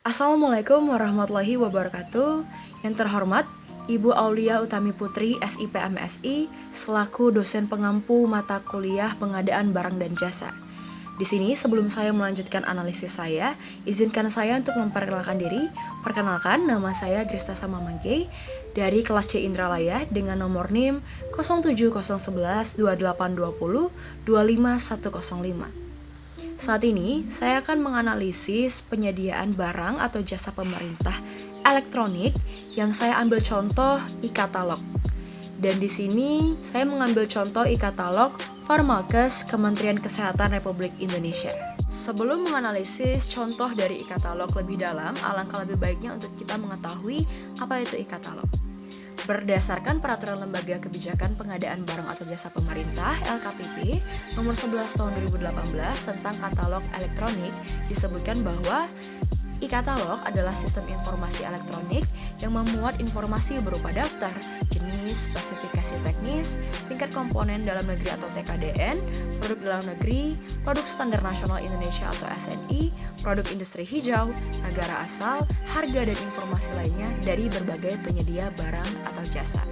Assalamualaikum warahmatullahi wabarakatuh. Yang terhormat, Ibu Aulia Utami Putri, SIP MSI, selaku dosen pengampu mata kuliah pengadaan barang dan jasa. Di sini, sebelum saya melanjutkan analisis saya, izinkan saya untuk memperkenalkan diri. Perkenalkan, nama saya Grista Samamangke dari kelas C Indralaya dengan nomor NIM 07011 2820 25105. Saat ini, saya akan menganalisis penyediaan barang atau jasa pemerintah elektronik yang saya ambil contoh e-katalog. Dan di sini, saya mengambil contoh e-katalog Farmalkes Kementerian Kesehatan Republik Indonesia. Sebelum menganalisis contoh dari e-katalog lebih dalam, alangkah lebih baiknya untuk kita mengetahui apa itu e-katalog. Berdasarkan Peraturan Lembaga Kebijakan Pengadaan Barang atau Jasa Pemerintah (LKPP) Nomor 11 Tahun 2018 tentang katalog elektronik, disebutkan bahwa e-katalog adalah sistem informasi elektronik yang memuat informasi berupa daftar, jenis, spesifikasi teknis, tingkat komponen dalam negeri atau TKDN, produk dalam negeri, produk standar nasional Indonesia atau SNI, produk industri hijau, negara asal, harga dan informasi lainnya dari berbagai penyedia barang atau jasa.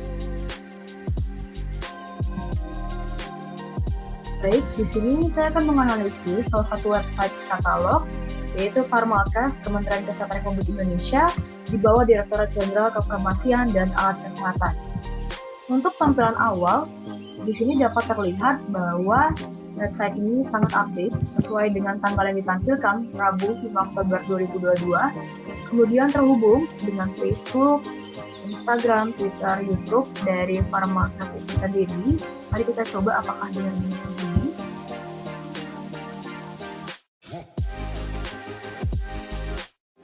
Baik, di sini saya akan menganalisis salah satu website katalog, yaitu Farmalkes Kementerian Kesehatan Republik Indonesia di bawah Direktorat Jenderal Kefarmasian dan Alat Kesehatan. Untuk tampilan awal, di sini dapat terlihat bahwa website ini sangat update sesuai dengan tanggal yang ditampilkan, Rabu 5 Oktober 2022, kemudian terhubung dengan Facebook, Instagram, Twitter, YouTube dari Farmalkes itu sendiri. Mari kita coba apakah dengan ini.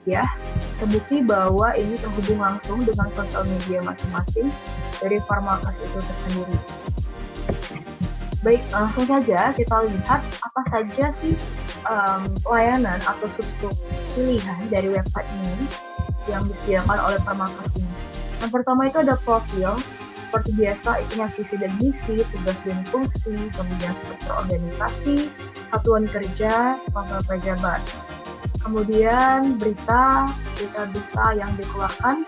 Ya, terbukti bahwa ini terhubung langsung dengan sosial media masing-masing dari Farmalkes itu tersendiri. Baik, langsung saja kita lihat apa saja sih layanan atau sub-sub pilihan dari website ini yang disediakan oleh Farmalkes ini. Yang pertama itu ada profil, seperti biasa isinya visi dan misi, tugas dan fungsi, kemudian struktur organisasi, satuan kerja, profil pejabat. Kemudian berita yang dikeluarkan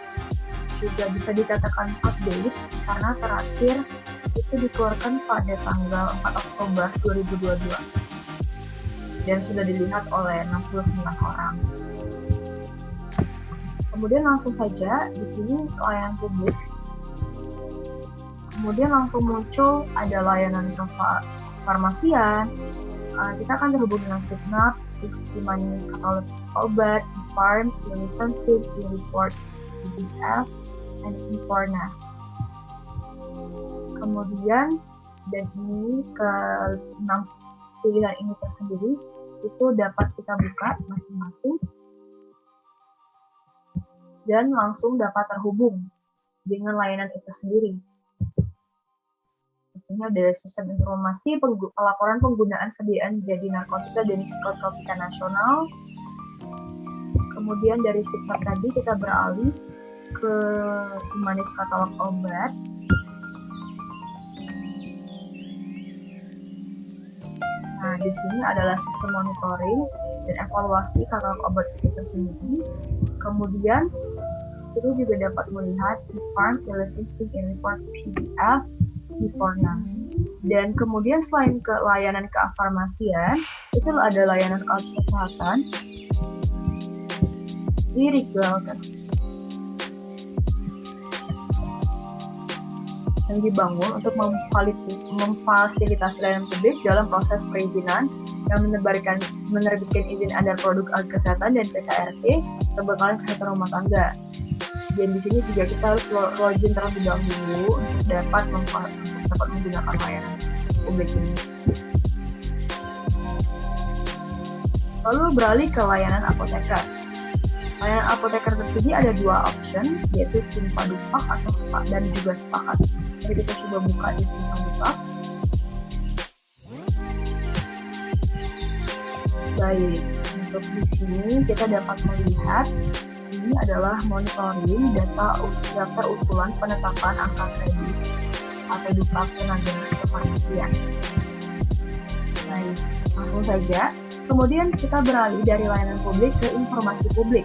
juga bisa dikatakan update karena terakhir itu dikeluarkan pada tanggal 4 Oktober 2022 dan sudah dilihat oleh 69 orang. Kemudian langsung saja di sini layanan publik. Kemudian langsung muncul ada layanan kefarmasian. Kita akan terhubung dengan Signap, Imani Katalog Obat, Farm, Relationship, Report, PDF, dan Infornas. Kemudian dan ini ke 6 pilihan ini tersendiri itu dapat kita buka masing-masing dan langsung dapat terhubung dengan layanan itu sendiri. Misalnya ada sistem informasi pelaporan penggunaan sediaan jadi narkotika dan psikotropika nasional. Kemudian dari Signap tadi kita beralih ke Imani Katalog Obat. Nah, di sini adalah sistem monitoring dan evaluasi katalog obat itu sendiri. Kemudian kita juga dapat melihat Farm, Relationship, Report, PDF, Infornas. Dan kemudian selain ke layanan kefarmasian, itu ada layanan alat kesehatan di Rigwelkes yang dibangun untuk memfasilitasi layanan publik dalam proses perizinan yang menerbitkan izin edar produk alat kesehatan dan PKRT terbekalan kesehatan rumah tangga. Dan di sini juga kita harus login terlebih dahulu untuk dapat menggunakan layanan publik ini. Lalu beralih ke layanan apoteker. Layanan apoteker tersedia ada dua option, yaitu Simpadupak atau SPA dan juga Sepakat. Jadi kita coba buka di Simpadupak. Baik, untuk di sini kita dapat melihat ini adalah monitoring daftar usulan penetapan angka kredit atau dupak tenaga kefarmasian. Baik, langsung saja. Kemudian kita beralih dari layanan publik ke informasi publik.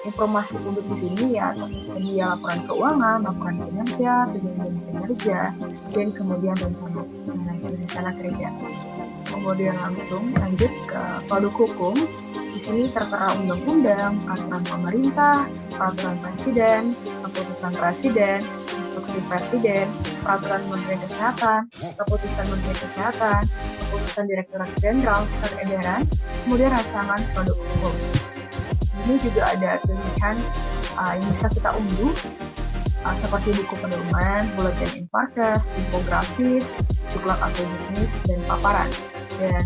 Informasi publik di sini ya tersedia laporan keuangan, laporan kinerja, perjanjian kinerja, dan kemudian rencana kerja. Kemudian langsung lanjut ke produk hukum. Di sini tertera undang-undang, peraturan pemerintah, peraturan presiden, keputusan presiden, instruksi presiden, peraturan menteri kesehatan, keputusan menteri kesehatan, keputusan direktorat jenderal, surat edaran, kemudian rancangan produk hukum. Ini juga ada pilihan yang bisa kita unduh seperti buku pedoman, buletin infarkes, infografis, cuklak atau jenis, dan paparan. Dan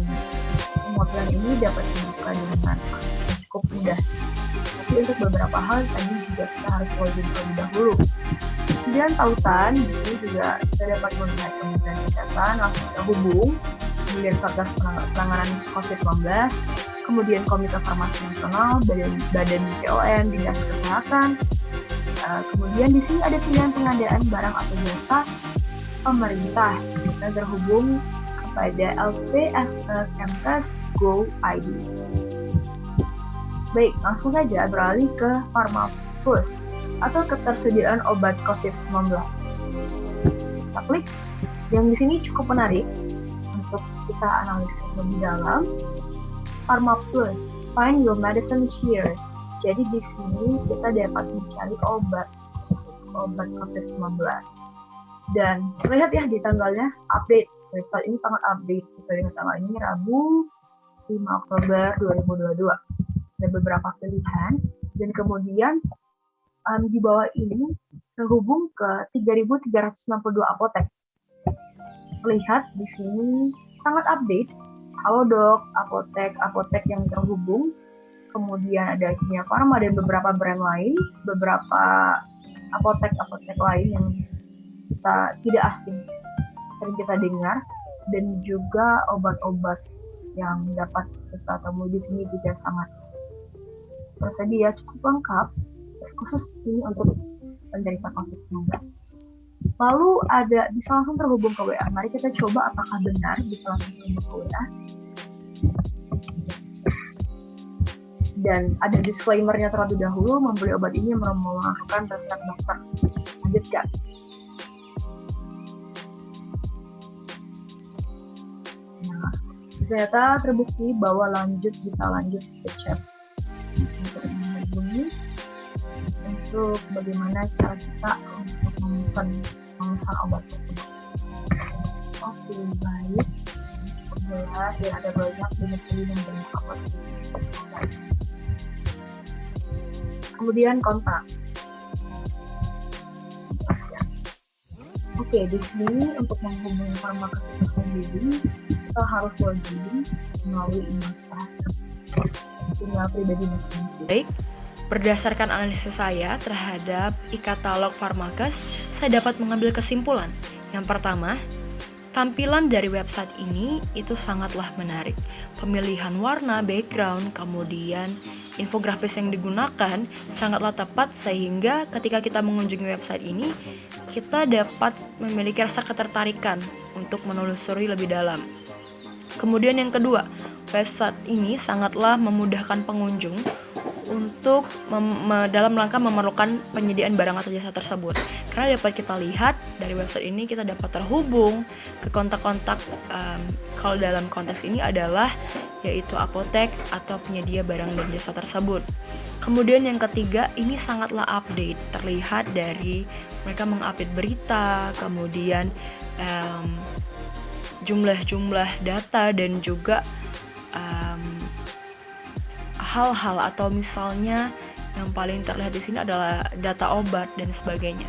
semua pilihan ini dapat dibuka dengan cukup mudah. Tapi untuk beberapa hal tadi juga kita harus login terlebih dahulu. Kemudian tautan, di sini juga kita dapat melihat Kementerian Kesehatan, langsung terhubung, kemudian Satgas Penanganan COVID-19, kemudian Komite Farmasi Nasional, Badan POM, Dinas Kesehatan. Kemudian di sini ada pilihan pengadaan barang atau jasa pemerintah dan terhubung kepada LPSE Kemkes Go ID. Baik, langsung saja beralih ke Pharma Plus atau ketersediaan obat COVID-19. Kita klik. Yang di sini cukup menarik untuk kita analisis lebih dalam. Pharma Plus, find your medicine here. Jadi di sini kita dapat mencari obat khusus obat COVID-19. Dan lihat ya di tanggalnya update. Website ini sangat update sesuai dengan tanggal ini Rabu 5 Oktober 2022. Ada beberapa pilihan dan kemudian di bawah ini terhubung ke 3.362 apotek. Lihat di sini sangat update. Halodoc, apotek yang terhubung. Kemudian ada Kimia Farma dan beberapa brand lain, beberapa apotek-apotek lain yang kita tidak asing, sering kita dengar, dan juga obat-obat yang dapat kita temui di sini juga sangat tersedia, cukup lengkap, khusus ini untuk penderita COVID-19. Lalu bisa langsung terhubung ke WA. Mari kita coba apakah benar bisa langsung terhubung ke WA. Dan ada disclaimer-nya terlebih dahulu, membeli obat ini melakukan resep dokter. Lanjutkan. Nah, ternyata terbukti bahwa bisa lanjut ke chat. Untuk menghubungi untuk bagaimana cara kita untuk memesan obat tersebut. Oke, baik. Cukup jelas dan ada banyak jenis dan banyak obat. Kemudian kontak. Oke, di sini untuk menghubungi farmaka itu sendiri kita harus login melalui email pribadi masing-masing. Baik, berdasarkan analisis saya terhadap e-katalog Pharmakes, saya dapat mengambil kesimpulan. Yang pertama, tampilan dari website ini itu sangatlah menarik. Pemilihan warna, background, kemudian infografis yang digunakan sangatlah tepat sehingga ketika kita mengunjungi website ini, kita dapat memiliki rasa ketertarikan untuk menelusuri lebih dalam. Kemudian yang kedua, website ini sangatlah memudahkan pengunjung untuk dalam rangka memerlukan penyediaan barang atau jasa tersebut. Karena dapat kita lihat dari website ini kita dapat terhubung ke kontak-kontak kalau dalam konteks ini adalah yaitu apotek atau penyedia barang dan jasa tersebut. Kemudian yang ketiga, ini sangatlah update, terlihat dari mereka mengupdate berita, kemudian jumlah-jumlah data dan juga hal-hal atau misalnya yang paling terlihat di sini adalah data obat dan sebagainya.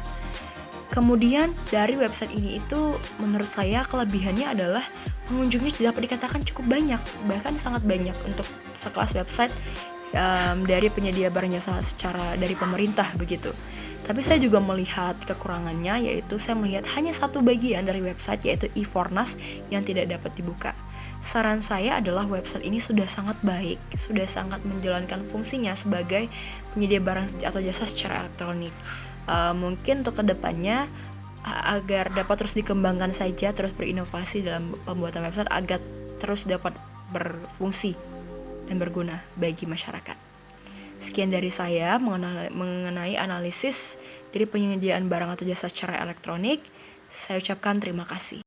Kemudian dari website ini itu menurut saya kelebihannya adalah pengunjungnya dapat dikatakan cukup banyak, bahkan sangat banyak untuk sekelas website dari penyedia barang jasa secara dari pemerintah begitu. Tapi saya juga melihat kekurangannya, yaitu saya melihat hanya satu bagian dari website yaitu e-Fornas yang tidak dapat dibuka. Saran saya adalah website ini sudah sangat baik, sudah sangat menjalankan fungsinya sebagai penyedia barang atau jasa secara elektronik. Mungkin untuk kedepannya agar dapat terus dikembangkan saja, terus berinovasi dalam pembuatan website agar terus dapat berfungsi dan berguna bagi masyarakat. Sekian dari saya mengenai analisis dari penyediaan barang atau jasa secara elektronik. Saya ucapkan terima kasih.